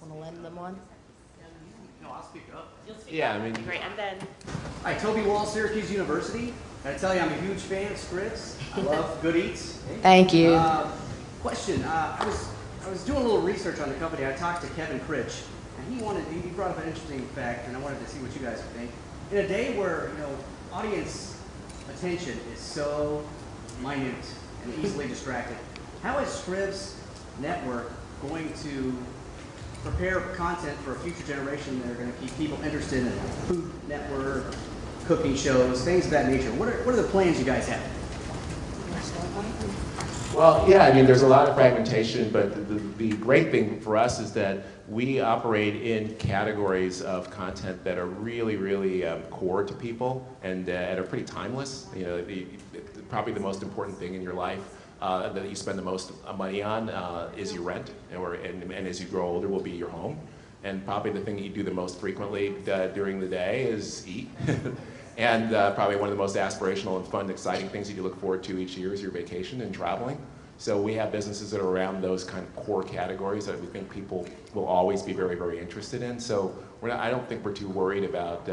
Want to lend them one? No, I'll speak up. You'll speak Yeah, up. I mean. Great. And then. Hi, Toby Wall, Syracuse University. I tell you, I'm a huge fan of Scripps. I love good eats. Thank you. Question. I was doing a little research on the company. I talked to Kevin Critch, and he brought up an interesting fact, and I wanted to see what you guys think. In a day where audience attention is so minute and easily distracted, How is Scripps Network going to prepare content for a future generation that are going to keep people interested in Food Network, cooking shows, things of that nature? What are the plans you guys have? Well, yeah, I mean, there's a lot of fragmentation, but the great thing for us is that we operate in categories of content that are really, really core to people and are pretty timeless. You know, probably the most important thing in your life that you spend the most money on is your rent, and as you grow older will be your home. And probably the thing that you do the most frequently during the day is eat. And probably one of the most aspirational and fun, exciting things that you look forward to each year is your vacation and traveling. So we have businesses that are around those kind of core categories that we think people will always be very, very interested in. So I don't think we're too worried about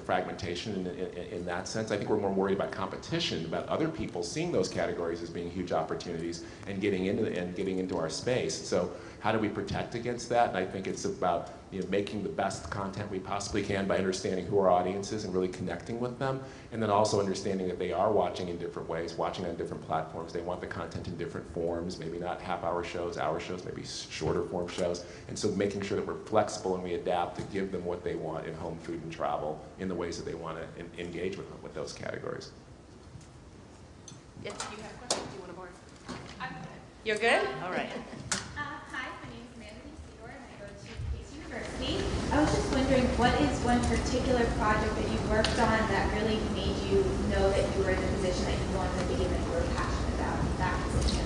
fragmentation in that sense. I think we're more worried about competition, about other people seeing those categories as being huge opportunities and getting into our space. So how do we protect against that? And I think it's about making the best content we possibly can by understanding who our audience is and really connecting with them, and then also understanding that they are watching in different ways, watching on different platforms. They want the content in different forms, maybe not half-hour shows, hour shows, maybe shorter form shows. And so making sure that we're flexible and we adapt to give them what they want in home, food, and travel in the ways that they want to engage with those categories. Yes, you have a question? Do you want to board? You're good? All right. Hi, my name is Amanda Theodore, and I go to Case University. I was just wondering, what is one particular project that you worked on that really made you know that you were in the position that you wanted to be and that you were passionate about that position?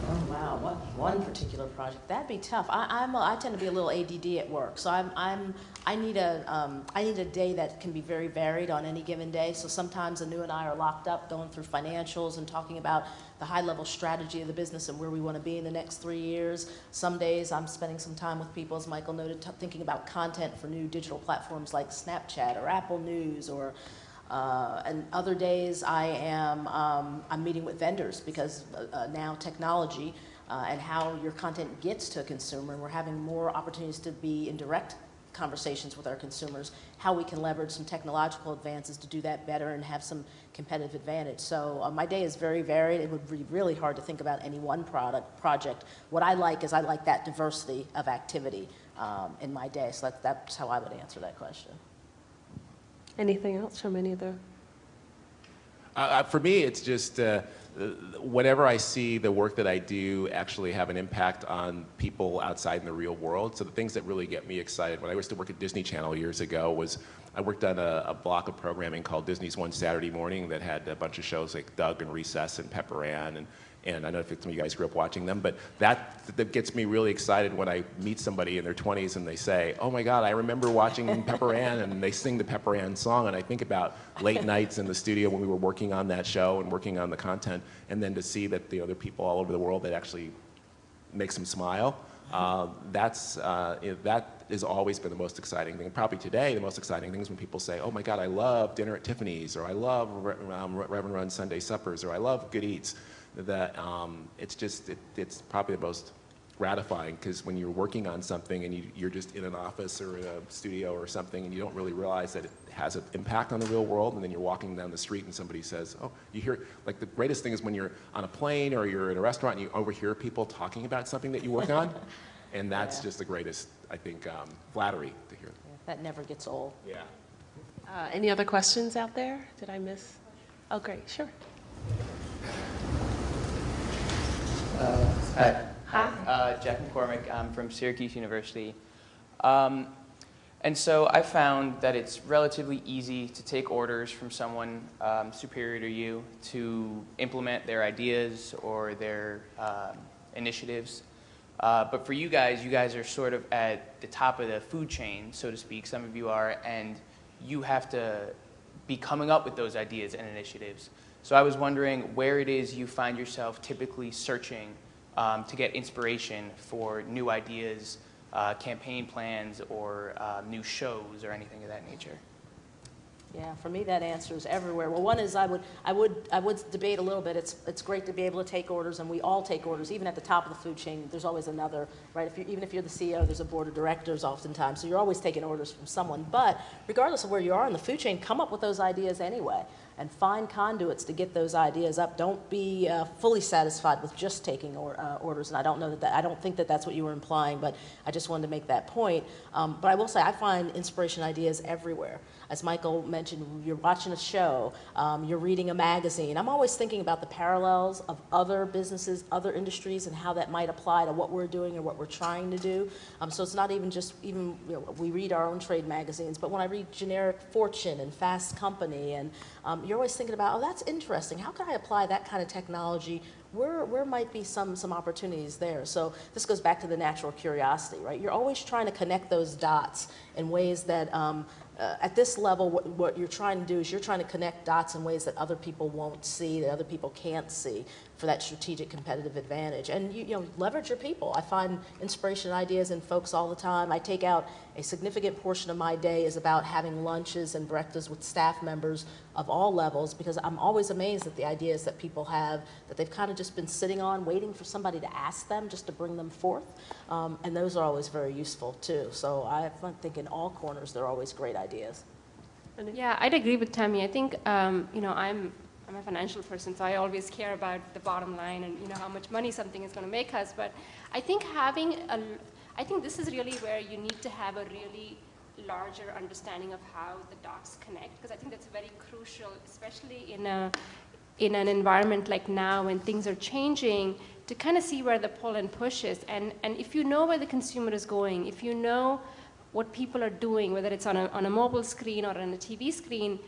Oh wow, what one particular project? That'd be tough. I tend to be a little ADD at work, so I need a day that can be very varied on any given day. So sometimes Anu and I are locked up going through financials and talking about the high-level strategy of the business and where we want to be in the next 3 years. Some days I'm spending some time with people, as Michael noted, thinking about content for new digital platforms like Snapchat or Apple News, or and other days I'm meeting with vendors because now technology and how your content gets to a consumer, and we're having more opportunities to be in direct conversations with our consumers, how we can leverage some technological advances to do that better and have some competitive advantage. So my day is very varied. It would be really hard to think about any one project. What I like is I like that diversity of activity in my day. So that's how I would answer that question. Anything else from any of the? For me, it's just whenever I see the work that I do actually have an impact on people outside in the real world. So the things that really get me excited, when I used to work at Disney Channel years ago, was I worked on a block of programming called Disney's One Saturday Morning that had a bunch of shows like Doug and Recess and Pepper Ann, and I don't know if some of you guys grew up watching them, but that gets me really excited when I meet somebody in their 20s and they say, oh my God, I remember watching Pepper Ann, and they sing the Pepper Ann song, and I think about late nights in the studio when we were working on that show and working on the content, and then to see that there are other people all over the world that actually makes them smile. That has always been the most exciting thing. Probably today, the most exciting thing is when people say, oh my God, I love Dinner at Tiffany's, or I love Reverend Run's Sunday Suppers, or I love Good Eats. That it's probably the most gratifying, because when you're working on something and you're just in an office or in a studio or something and you don't really realize that it has an impact on the real world, and then you're walking down the street and somebody says, oh, you hear, like the greatest thing is when you're on a plane or you're in a restaurant and you overhear people talking about something that you work on, and that's just the greatest, I think, flattery to hear. Yeah, that never gets old. Yeah. Any other questions out there? Did I miss? Oh, great, sure. Hi. Jack McCormick. I'm from Syracuse University. And so I found that it's relatively easy to take orders from someone superior to you to implement their ideas or their initiatives. But for you guys are sort of at the top of the food chain, so to speak. Some of you are, and you have to be coming up with those ideas and initiatives. So I was wondering where it is you find yourself typically searching to get inspiration for new ideas, campaign plans, or new shows or anything of that nature. Yeah, for me that answer is everywhere. Well, one is I would debate a little bit. It's great to be able to take orders, and we all take orders. Even at the top of the food chain, there's always another, right? Even if you're the CEO, there's a board of directors oftentimes, so you're always taking orders from someone. But regardless of where you are in the food chain, come up with those ideas anyway. and find conduits to get those ideas up. Don't be fully satisfied with just taking orders. And I don't know I don't think that that's what you were implying, but I just wanted to make that point. But I will say I find inspiration ideas everywhere. As Michael mentioned, you're watching a show, you're reading a magazine. I'm always thinking about the parallels of other businesses, other industries, and how that might apply to what we're doing or what we're trying to do. So it's not even just, we read our own trade magazines, but when I read generic Fortune and Fast Company, and you're always thinking about, oh, that's interesting. How can I apply that kind of technology? Where might be some opportunities there? So this goes back to the natural curiosity, right? You're always trying to connect those dots in ways that at this level, what you're trying to do is you're trying to connect dots in ways that other people won't see, that other people can't see, for that strategic competitive advantage. And you leverage your people. I find inspiration and ideas in folks all the time. I take out a significant portion of my day is about having lunches and breakfasts with staff members of all levels, because I'm always amazed at the ideas that people have that they've kind of just been sitting on, waiting for somebody to ask them just to bring them forth. And those are always very useful too. So I think in all corners there are always great ideas. Yeah, I'd agree with Tammy. I think I'm a financial person, so I always care about the bottom line and how much money something is going to make us. But I think I think this is really where you need to have a really larger understanding of how the dots connect, because I think that's very crucial, especially in an environment like now when things are changing, to kind of see where the pull and push is. And if you know where the consumer is going, if you know what people are doing, whether it's on a mobile screen or on a TV screen,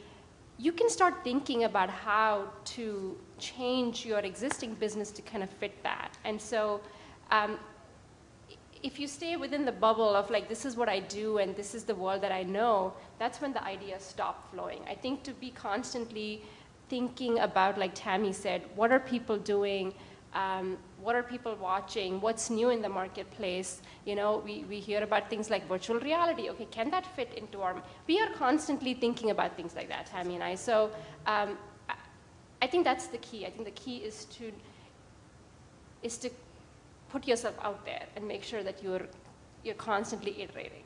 you can start thinking about how to change your existing business to kind of fit that. And so if you stay within the bubble of like, this is what I do and this is the world that I know, that's when the ideas stop flowing. I think to be constantly thinking about, like Tammy said, what are people doing? What are people watching? What's new in the marketplace? We hear about things like virtual reality. Okay, can that fit into our... We are constantly thinking about things like that, Tammy and I. So I think that's the key. I think the key is to put yourself out there and make sure that you're constantly iterating.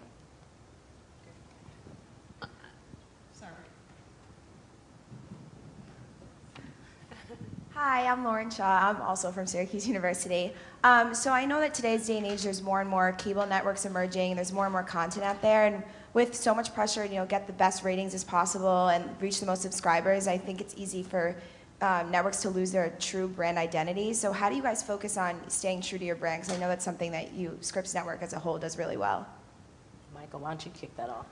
Hi, I'm Lauren Shaw. I'm also from Syracuse University. So I know that today's day and age, there's more and more cable networks emerging. There's more and more content out there. And with so much pressure, get the best ratings as possible and reach the most subscribers, I think it's easy for networks to lose their true brand identity. So how do you guys focus on staying true to your brand? Because I know that's something that Scripps Network as a whole does really well. Michael, why don't you kick that off?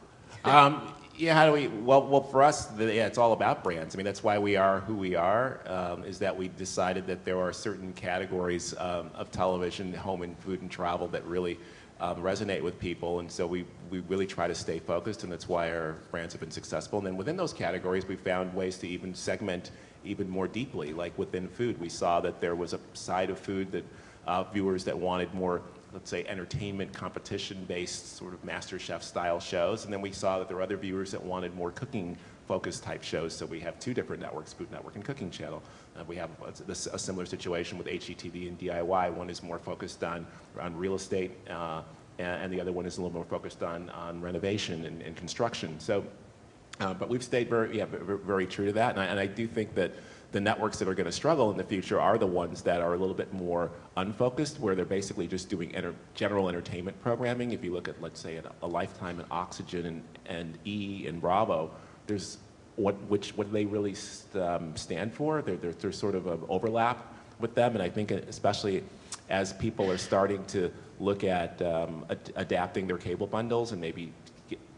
Yeah, how do we? Well, for us, it's all about brands. I mean, that's why we are who we are. Is that we decided that there are certain categories of television, home and food and travel that really resonate with people, and so we really try to stay focused, and that's why our brands have been successful. And then within those categories, we found ways to even segment even more deeply. Like within food, we saw that there was a side of food that viewers that wanted more, let's say, entertainment competition-based sort of MasterChef style shows, and then we saw that there were other viewers that wanted more cooking-focused type shows. So we have two different networks, Food Network and Cooking Channel. We have a similar situation with HGTV and DIY. One is more focused on real estate, and the other one is a little more focused on renovation and construction. So, but we've stayed very true to that, and I do think that the networks that are going to struggle in the future are the ones that are a little bit more unfocused, where they're basically just doing general entertainment programming. If you look at, let's say, a Lifetime and Oxygen and E and Bravo, there's what do they really stand for? There's sort of an overlap with them, and I think especially as people are starting to look at adapting their cable bundles, and maybe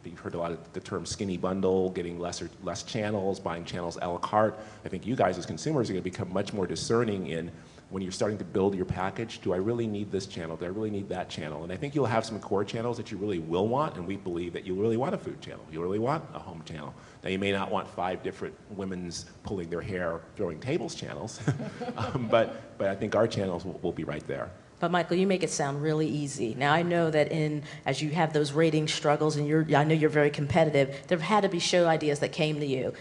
you've heard a lot of the term skinny bundle, getting less channels, buying channels a la carte. I think you guys as consumers are going to become much more discerning in when you're starting to build your package. Do I really need this channel? Do I really need that channel? And I think you'll have some core channels that you really will want, and we believe that you really want a food channel. You really want a home channel. Now, you may not want 5 different women's pulling their hair, throwing tables channels, but I think our channels will be right there. But Michael, you make it sound really easy. Now I know that as you have those rating struggles, and I know you're very competitive, there have had to be show ideas that came to you.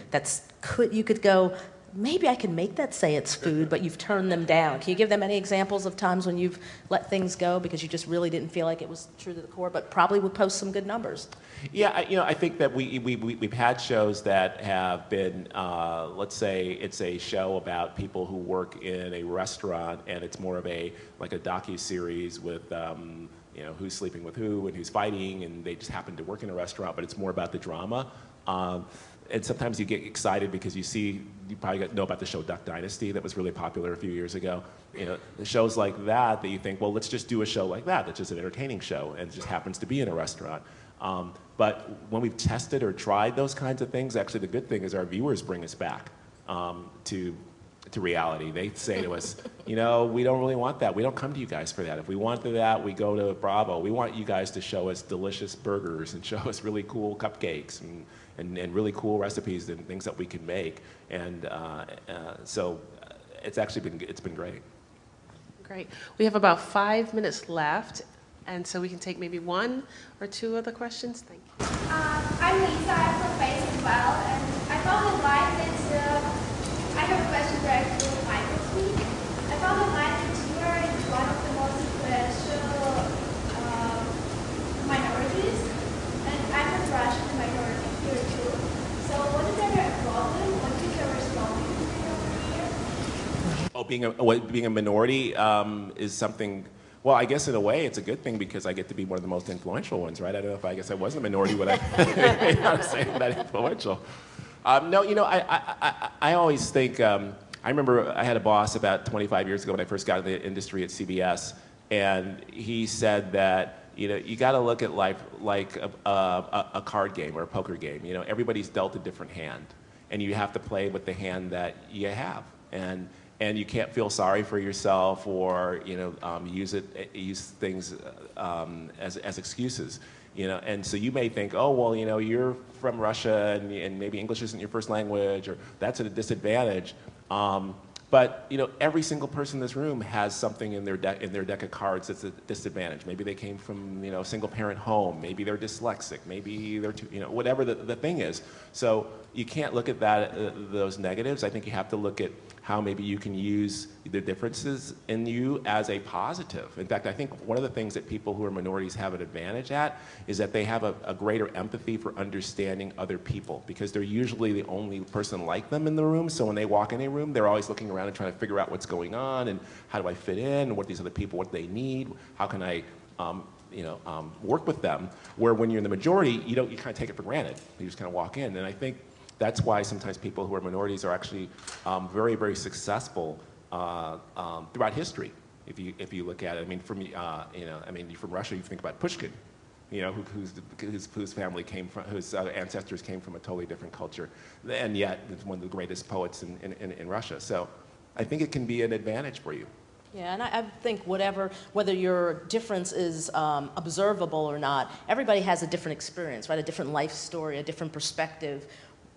You could go maybe I can make that say it's food, but you've turned them down. Can you give them any examples of times when you've let things go because you just really didn't feel like it was true to the core, but probably would post some good numbers? Yeah, I think that we've had shows that have been, let's say it's a show about people who work in a restaurant, and it's more of like a docu-series with, who's sleeping with who and who's fighting, and they just happen to work in a restaurant, but it's more about the drama. And sometimes you get excited because you probably know about the show Duck Dynasty that was really popular a few years ago. The shows like that you think, well, let's just do a show like that that's just an entertaining show and it just happens to be in a restaurant. But when we've tested or tried those kinds of things, actually the good thing is our viewers bring us back to reality. They say to us, we don't really want that. We don't come to you guys for that. If we wanted that, we go to Bravo. We want you guys to show us delicious burgers and show us really cool cupcakes and really cool recipes and things that we can make. And so it's been great. Great. We have about 5 minutes left, and so we can take maybe one or two other questions. Thank you. I'm Lisa. I'm from Pace as well, and I found online that I have a question direct to Michael Smith. I found online that you are one of the most influential minorities, and I'm a Russian minority here too. So what is there a problem? What is your response over here? Being a minority is something. Well, I guess in a way it's a good thing because I get to be one of the most influential ones, right? I don't know if I guess I was a minority when I say that influential. No, I always think. I remember I had a boss about 25 years ago when I first got into the industry at CBS, and he said that you got to look at life like a card game or a poker game. Everybody's dealt a different hand, and you have to play with the hand that you have, and you can't feel sorry for yourself or use things as excuses. And so you may think, oh well, you're from Russia and maybe English isn't your first language, or that's at a disadvantage. But every single person in this room has something in their deck of cards that's a disadvantage. Maybe they came from a single parent home. Maybe they're dyslexic. Maybe they're whatever the thing is. So you can't look at those negatives. I think you have to look at how maybe you can use the differences in you as a positive. In fact, I think one of the things that people who are minorities have an advantage at is that they have a greater empathy for understanding other people, because they're usually the only person like them in the room. So when they walk in a room, they're always looking around and trying to figure out what's going on and how do I fit in, and what these other people, what they need, how can I work with them. Where when you're in the majority, you kind of take it for granted. You just kind of walk in. And I think that's why sometimes people who are minorities are actually very, very successful throughout history. If you look at it, I mean, from Russia, you think about Pushkin, whose family came from, whose ancestors came from a totally different culture, and yet is one of the greatest poets in Russia. So I think it can be an advantage for you. Yeah, and I think whether your difference is observable or not, everybody has a different experience, right? A different life story, a different perspective,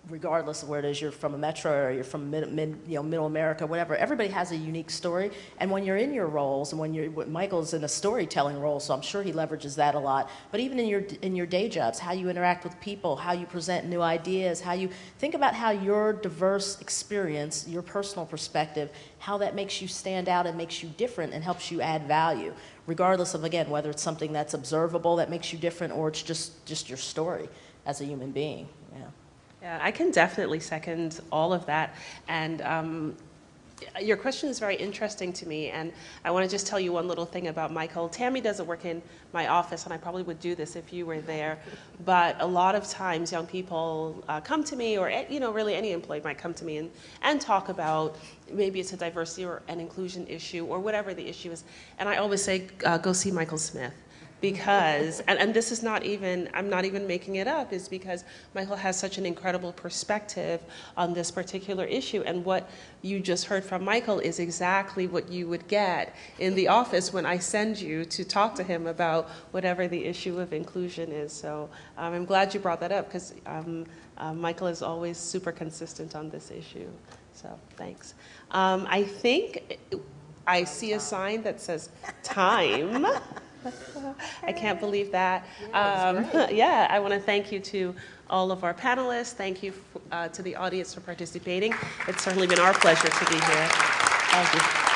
regardless of where it is you're from, a metro or you're from middle America, whatever. Everybody has a unique story, and when you're in your roles, and Michael's in a storytelling role, so I'm sure he leverages that a lot. But even in your day jobs, how you interact with people, how you present new ideas, how you think about how your diverse experience, your personal perspective, how that makes you stand out and makes you different and helps you add value, regardless of, again, whether it's something that's observable that makes you different or it's just your story as a human being. Yeah. Yeah, I can definitely second all of that. And your question is very interesting to me. And I want to just tell you one little thing about Michael. Tammy doesn't work in my office, and I probably would do this if you were there. But a lot of times young people come to me, or really any employee might come to me and talk about maybe it's a diversity or an inclusion issue or whatever the issue is. And I always say, go see Michael Smith. Because, and this is not even, I'm not even making it up, is because Michael has such an incredible perspective on this particular issue. And what you just heard from Michael is exactly what you would get in the office when I send you to talk to him about whatever the issue of inclusion is. So I'm glad you brought that up, because Michael is always super consistent on this issue. So thanks. I think I see a sign that says time. I can't believe that. Yeah, I want to thank you to all of our panelists. Thank you to the audience for participating. It's certainly been our pleasure to be here. Thank you.